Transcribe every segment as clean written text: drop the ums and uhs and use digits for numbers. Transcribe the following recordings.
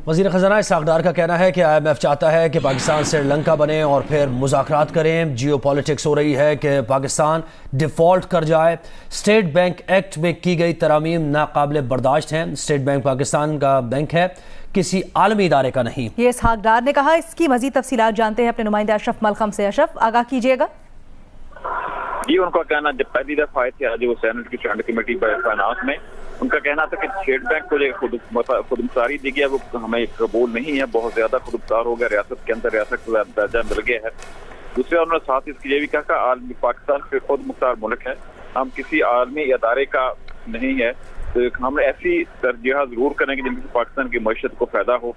وزیر خزانہ اسحاق ڈار کا کہنا ہے کہ آئی ایم ایف چاہتا ہے کہ پاکستان سری لنکا بنے اور پھر مذاکرات کریں۔ جیو پالیٹکس ہو رہی ہے کہ پاکستان ڈیفالٹ کر جائے۔ اسٹیٹ بینک ایکٹ میں کی گئی ترامیم ناقابل برداشت ہیں۔ اسٹیٹ بینک پاکستان کا بینک ہے، کسی عالمی ادارے کا نہیں۔ یہ اسحاق ڈار نے کہا۔ اس کی مزید تفصیلات جانتے ہیں اپنے نمائندہ اشرف ملخم سے۔ اشرف، آگاہ کیجیے گا۔ جی، ان کا کہنا جب پہلی دفعہ آئے تھے آج وہ سینٹ کی جوائنٹ کمیٹی فائنانس میں، ان کا کہنا تھا کہ اسٹیٹ بینک کو جو خود مختاری دی گئی ہے وہ ہمیں قبول نہیں ہے، بہت زیادہ خود مختار ہو گیا، ریاست کے اندر ریاست کا درجہ مل گیا ہے۔ دوسرے انہوں نے ساتھ اس کے یہ بھی کہا کہ عالمی پاکستان پہ خود مختار ملک ہے، ہم کسی عالمی ادارے کا نہیں ہے، تو ہم ایسی ترجیحات ضرور کریں گے جن سے پاکستان کی معیشت کو فائدہ ہو۔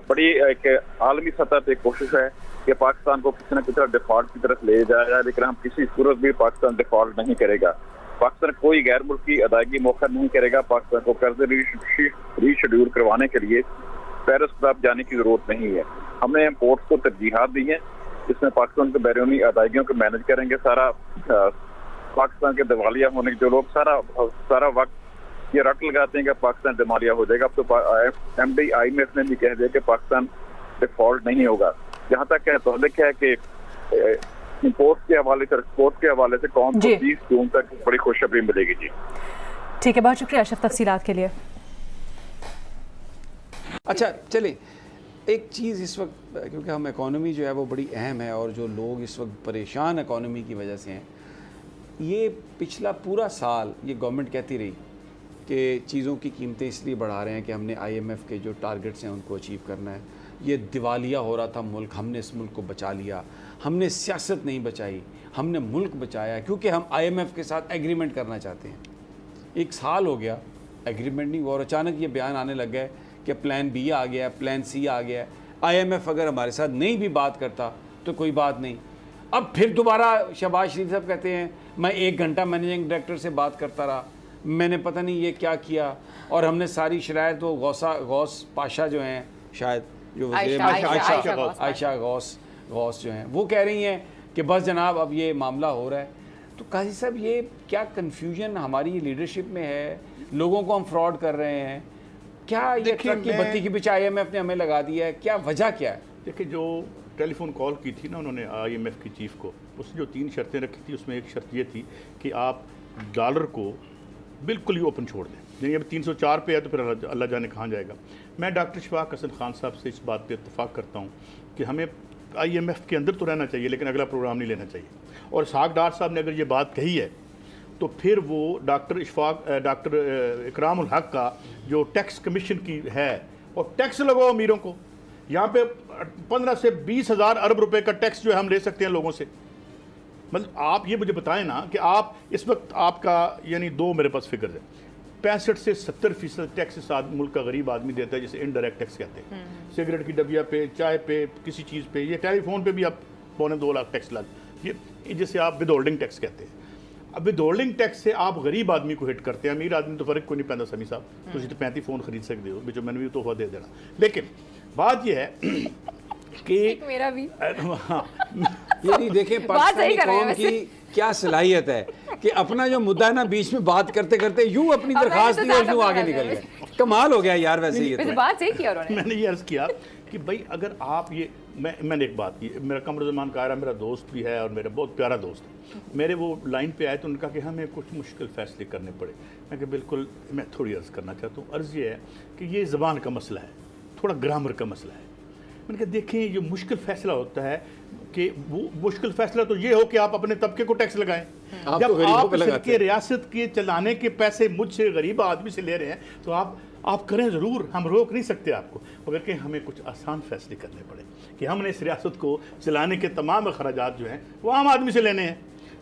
بڑی ایک عالمی سطح پہ کوشش ہے کہ پاکستان کو کسی نہ کسی طرح ڈیفالٹ کی طرف لے جایا جائے، لیکن ہم کسی صورت بھی پاکستان ڈیفالٹ نہیں کرے گا۔ پاکستان کوئی غیر ملکی ادائیگی موخر نہیں کرے گا۔ پاکستان کو قرض ری شیڈول کروانے کے لیے پیرس کلب جانے کی ضرورت نہیں ہے۔ ہم نے امپورٹس کو ترجیحات دی ہیں جس میں پاکستان کے بیرونی ادائیگیوں کو مینج کریں گے۔ سارا پاکستان کے دیوالیہ ہونے کے جو لوگ سارا وقت یہ رٹ لگاتے ہیں کہ پاکستان دیوالیہ ہو جائے گا، اب تو ایم ڈی آئی میں اس نے بھی کہہ دیا کہ پاکستان ڈیفالٹ نہیں ہوگا۔ جہاں تک تعلق ہے کہ امپورٹ کے حوالے سے ایکسپورٹ کے حوالے سے قوم کو 30 جون تک بڑی خوشخبری ملے گی۔ جی ٹھیک ہے، بہت شکریہ اشرف تفصیلات کے لیے۔ اچھا چلیں، ایک چیز اس وقت کیونکہ ہم اکانومی جو ہے وہ بڑی اہم ہے اور جو لوگ اس وقت پریشان اکانومی کی وجہ سے ہیں، یہ پچھلا پورا سال یہ گورنمنٹ کہتی رہی کہ چیزوں کی قیمتیں اس لیے بڑھا رہے ہیں کہ ہم نے آئی ایم ایف کے جو ٹارگٹس ہیں ان کو اچیو کرنا ہے۔ یہ دیوالیہ ہو رہا تھا ملک، ہم نے اس ملک کو بچا لیا، ہم نے سیاست نہیں بچائی، ہم نے ملک بچایا کیونکہ ہم آئی ایم ایف کے ساتھ ایگریمنٹ کرنا چاہتے ہیں۔ ایک سال ہو گیا ایگریمنٹ نہیں ہوا اور اچانک یہ بیان آنے لگ گیا کہ پلان بی آ گیا ہے، پلان سی آ گیا ہے۔ آئی ایم ایف اگر ہمارے ساتھ نہیں بھی بات کرتا تو کوئی بات نہیں۔ اب پھر دوبارہ شہباز شریف صاحب کہتے ہیں میں 1 گھنٹہ مینیجنگ ڈائریکٹر سے بات کرتا رہا، میں نے پتہ نہیں یہ کیا کیا، اور ہم نے ساری شرائط وہ غوث پاشا جو ہیں، شاید جو عائشہ غوث جو ہیں، وہ کہہ رہی ہیں کہ بس جناب اب یہ معاملہ ہو رہا ہے۔ تو قاضی صاحب یہ کیا کنفیوژن ہماری لیڈرشپ میں ہے؟ لوگوں کو ہم فراڈ کر رہے ہیں کیا؟ یہ ٹرک کی بتی کے پیچھے آئی ایم ایف نے ہمیں لگا دیا ہے، کیا وجہ کیا ہے؟ دیکھیں، جو ٹیلی فون کال کی تھی نا انہوں نے آئی ایم ایف کی چیف کو، اس نے جو 3 شرطیں رکھی تھی اس میں ایک شرط یہ تھی کہ آپ ڈالر کو بالکل ہی اوپن چھوڑ دیں، یعنی اب 304 پہ ہے تو پھر اللہ جانے کہاں جائے گا۔ میں ڈاکٹر شفاق حسن خان صاحب سے اس بات پہ اتفاق کرتا ہوں کہ ہمیں آئی ایم ایف کے اندر تو رہنا چاہیے لیکن اگلا پروگرام نہیں لینا چاہیے، اور اسحاق ڈار صاحب نے اگر یہ بات کہی ہے تو پھر وہ ڈاکٹر اکرام الحق کا جو ٹیکس کمیشن کی ہے، اور ٹیکس لگاؤ امیروں کو، یہاں پہ 15 سے 20 ہزار ارب روپے کا ٹیکس جو ہے ہم لے سکتے ہیں لوگوں سے۔ مطلب آپ یہ مجھے بتائیں نا کہ آپ اس وقت آپ کا یعنی 2 میرے پاس فگرز ہیں، 65 سے 70% ٹیکس اس ملک کا غریب آدمی دیتا ہے، جسے انڈائریکٹ ٹیکس کہتے ہیں۔ سگریٹ کی ڈبیا پہ، چائے پہ، کسی چیز پہ، یہ ٹیلی فون پہ بھی آپ 2.25 لاکھ ٹیکس یہ جسے آپ ود ہولڈنگ ٹیکس کہتے ہیں۔ اب ود ہولڈنگ ٹیکس سے آپ غریب آدمی کو ہٹ کرتے ہیں، امیر آدمی تو فرق کوئی نہیں پہنتا۔ سمی صاحب تو 35 فون خرید سکتے ہو، جو میں نے بھی تحفہ دے دینا۔ لیکن بات یہ ہے کہ میرا بھی یعنی دیکھیں پاکستانی قوم کی کیا صلاحیت ہے کہ اپنا جو مدعا ہے نا بیچ میں بات کرتے کرتے یوں اپنی درخواست دی اور یوں آگے نکل گئے۔ کمال ہو گیا یار، ویسے یہ بات صحیح کیا انہوں نے۔ میں نے یہ عرض کیا کہ بھائی اگر آپ یہ میں نے ایک بات کی، میرا قمر زمان قاہرہ میرا دوست بھی ہے اور میرا بہت پیارا دوست ہے، میرے وہ لائن پہ آئے تو ان کا کہ ہمیں کچھ مشکل فیصلے کرنے پڑے۔ میں کہ بالکل، میں تھوڑی عرض کرنا چاہتا ہوں۔ عرض یہ ہے کہ یہ زبان کا مسئلہ ہے، تھوڑا گرامر کا مسئلہ ہے۔ میں نے کہا دیکھیں یہ مشکل فیصلہ ہوتا ہے کہ وہ مشکل فیصلہ تو یہ ہو کہ آپ اپنے طبقے کو ٹیکس لگائیں۔ جب آپ کے ریاست کے چلانے کے پیسے مجھ سے غریب آدمی سے لے رہے ہیں تو آپ کریں ضرور، ہم روک نہیں سکتے آپ کو، مگر کہ ہمیں کچھ آسان فیصلے کرنے پڑے کہ ہم نے اس ریاست کو چلانے کے تمام اخراجات جو ہیں وہ عام آدمی سے لینے ہیں۔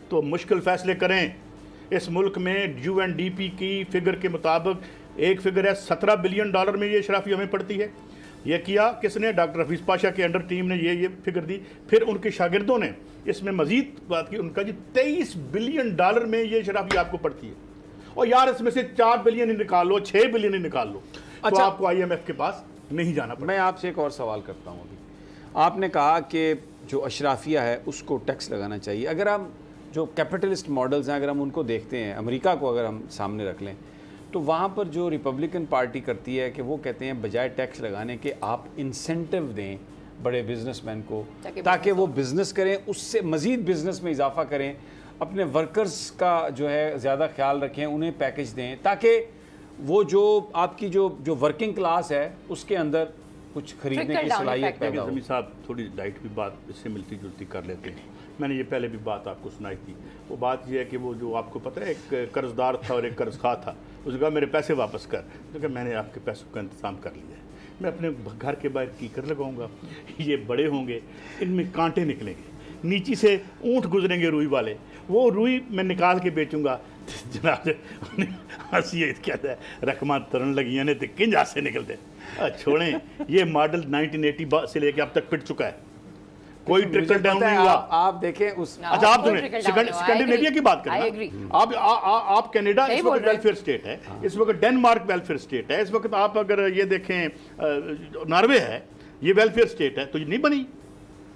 تو مشکل فیصلے کریں۔ اس ملک میں یو این ڈی پی کی فگر کے مطابق ایک فگر ہے $17 بلین میں یہ اشرافی ہمیں پڑتی ہے۔ یہ کیا کس نے؟ ڈاکٹر حفیظ پاشا کے انڈر ٹیم نے یہ فگر دی۔ پھر ان کے شاگردوں نے اس میں مزید بات کی، ان کا جی $23 بلین میں یہ اشرافی آپ کو پڑتی ہے، اور یار اس میں سے 4 بلین ہی نکال لو، 6 بلین ہی نکال لو، تو آپ کو آئی ایم ایف کے پاس نہیں جانا پڑتا۔ میں آپ سے ایک اور سوال کرتا ہوں۔ ابھی آپ نے کہا کہ جو اشرافیہ ہے اس کو ٹیکس لگانا چاہیے۔ اگر ہم جو کیپٹلسٹ ماڈلز ہیں اگر ہم ان کو دیکھتے ہیں، امریکہ کو اگر ہم سامنے رکھ لیں تو وہاں پر جو ریپبلکن پارٹی کرتی ہے کہ وہ کہتے ہیں بجائے ٹیکس لگانے کے آپ انسینٹیو دیں بڑے بزنس مین کو تاکہ وہ بزنس کریں, اس سے مزید بزنس میں اضافہ کریں, اپنے ورکرز کا جو ہے زیادہ خیال رکھیں, انہیں پیکج دیں تاکہ وہ جو آپ کی جو ورکنگ کلاس ہے اس کے اندر کچھ خریدنے کی صلاحیت پیدا ہو. زمین صاحب تھوڑی لائٹ بھی بات اس سے ملتی جلتی کر لیتے ہیں. میں نے یہ پہلے بھی بات آپ کو سنائی تھی. وہ بات یہ ہے کہ وہ جو آپ کو پتہ ہے ایک قرض دار تھا اور ایک قرض خواہ تھا, اس نے کہا میرے پیسے واپس کر, تو کہ میں نے آپ کے پیسوں کا انتظام کر لیا ہے, میں اپنے گھر کے باہر کیکر لگاؤں گا, یہ بڑے ہوں گے, ان میں کانٹے نکلیں گے, نیچی سے اونٹ گزریں گے روئی والے, وہ روئی میں نکال کے بیچوں گا. جناب ہنسی کہتا ہے رقماں ترن لگیاں نے تو کنج ہاتھ سے نکلتے. چھوڑیں, یہ ماڈل 1980 سے لے کے اب تک پٹ چکا ہے, کوئی ٹرکل ڈاؤن نہیں ہوا. آپ دیکھیں اس اچھا آپ سنیں اسکینڈینیویا کی بات کریں, آپ کینیڈا اس وقت ویلفیئر اسٹیٹ ہے, اس وقت ڈینمارک ویلفیئر اسٹیٹ ہے, اس وقت آپ اگر یہ دیکھیں ناروے ہے, یہ ویلفیئر اسٹیٹ ہے, تو یہ نہیں بنی.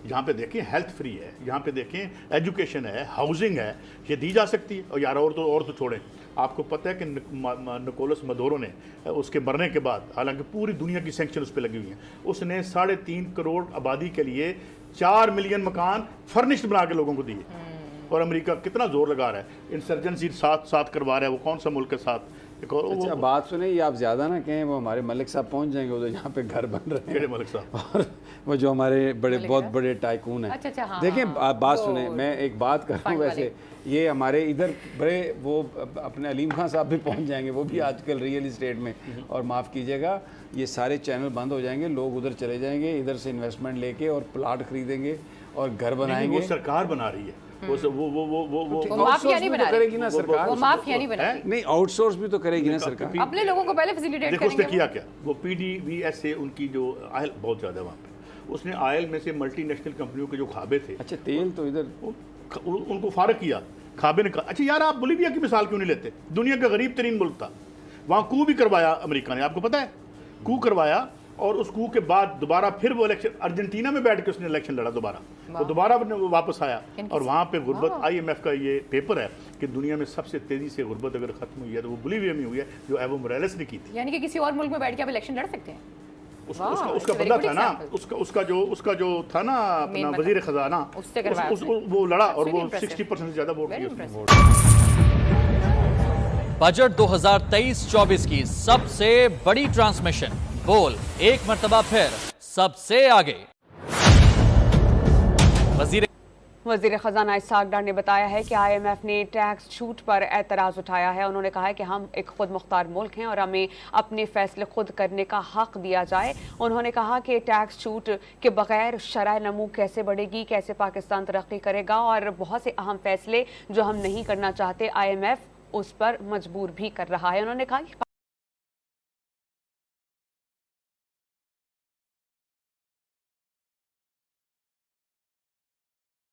یہاں پہ دیکھیں ہیلتھ فری ہے, یہاں پہ دیکھیں ایجوکیشن ہے, ہاؤسنگ ہے, یہ دی جا سکتی ہے. اور یار اور تو چھوڑیں, آپ کو پتہ ہے کہ نکولس مدورو نے اس کے مرنے کے بعد, حالانکہ پوری دنیا کی سینکشن اس پہ لگی ہوئی ہیں, اس نے 3.5 کروڑ آبادی کے لیے 4 ملین مکان فرنشڈ بنا کے لوگوں کو دیے. اور امریکہ کتنا زور لگا رہا ہے, انسرجنسی ساتھ کروا رہا ہے, وہ کون سا ملک کے ساتھ. اچھا بات سنیں, یہ آپ زیادہ نہ کہیں, وہ ہمارے ملک صاحب پہنچ جائیں گے ادھر جہاں پہ گھر بن رہے ہیں, ملک صاحب اور وہ جو ہمارے بہت بڑے ٹائکون ہیں. دیکھیں بات سنیں, میں ایک بات کر رہا ہوں, ویسے یہ ہمارے ادھر بڑے وہ اپنے علیم خان صاحب بھی پہنچ جائیں گے, وہ بھی آج کل ریئل اسٹیٹ میں, اور معاف کیجیے گا یہ سارے چینل بند ہو جائیں گے, لوگ ادھر چلے جائیں گے, ادھر سے انویسٹمنٹ لے کے اور پلاٹ خریدیں گے اور گھر بنائیں گے. وہ سرکار بنا رہی ہے, کرے گی نا سرکار, نہیں آؤٹ سورس بھی تو کرے گی نا سرکار. اپنے لوگوں کو پہلے فیسیلیٹیٹ دیکھو اس نے کیا کیا, وہ پی ڈی وی ایس سے ان کی جو آئل بہت زیادہ ہے وہاں پہ, اس نے آئل میں سے ملٹی نیشنل کمپنیوں کے جو کھابے تھے, اچھا تیل تو ادھر ان کو فارغ کیا, کھابے نے کہا. اچھا یار آپ بولیویا کی مثال کیوں نہیں لیتے, دنیا کا غریب ترین ملک تھا, وہاں کو بھی کروایا امریکہ نے, آپ کو پتہ ہے کو کروایا, اور اس کو کے بعد دوبارہ پھر وہ الیکشن ارجنٹینا میں بیٹھ کے اس نے الیکشن لڑا دوبارہ واپس آیا. اور وہاں پہ غربت, آئی ایم ایف کا یہ پیپر ہے کہ دنیا میں سب سے تیزی سے غربت اگر ختم ہوئی ہے تو وہ بولیویا میں ہوئی ہے, جو ایوو موریلس نے کی تھی. یعنی کہ کسی اور ملک میں بیٹھ کے آپ الیکشن لڑ سکتے ہیں. اس کا بندہ تھا نا, اس کا جو تھا نا اپنا وزیر خزانہ, وہ لڑا اور وہ 60% سے زیادہ ووٹ کیا. بجٹ 2023-24 کی سب سے بڑی ٹرانسمیشن, بول ایک مرتبہ پھر سب سے آگے. وزیر خزانہ اسحاق ڈار نے بتایا ہے کہ آئی ایم ایف نے ٹیکس چھوٹ پر اعتراض اٹھایا ہے. انہوں نے کہا ہے کہ ہم ایک خود مختار ملک ہیں اور ہمیں اپنے فیصلے خود کرنے کا حق دیا جائے. انہوں نے کہا کہ ٹیکس چھوٹ کے بغیر شرح نمو کیسے بڑھے گی, کیسے پاکستان ترقی کرے گا, اور بہت سے اہم فیصلے جو ہم نہیں کرنا چاہتے آئی ایم ایف اس پر مجبور بھی کر رہا ہے. انہوں نے کہا کہ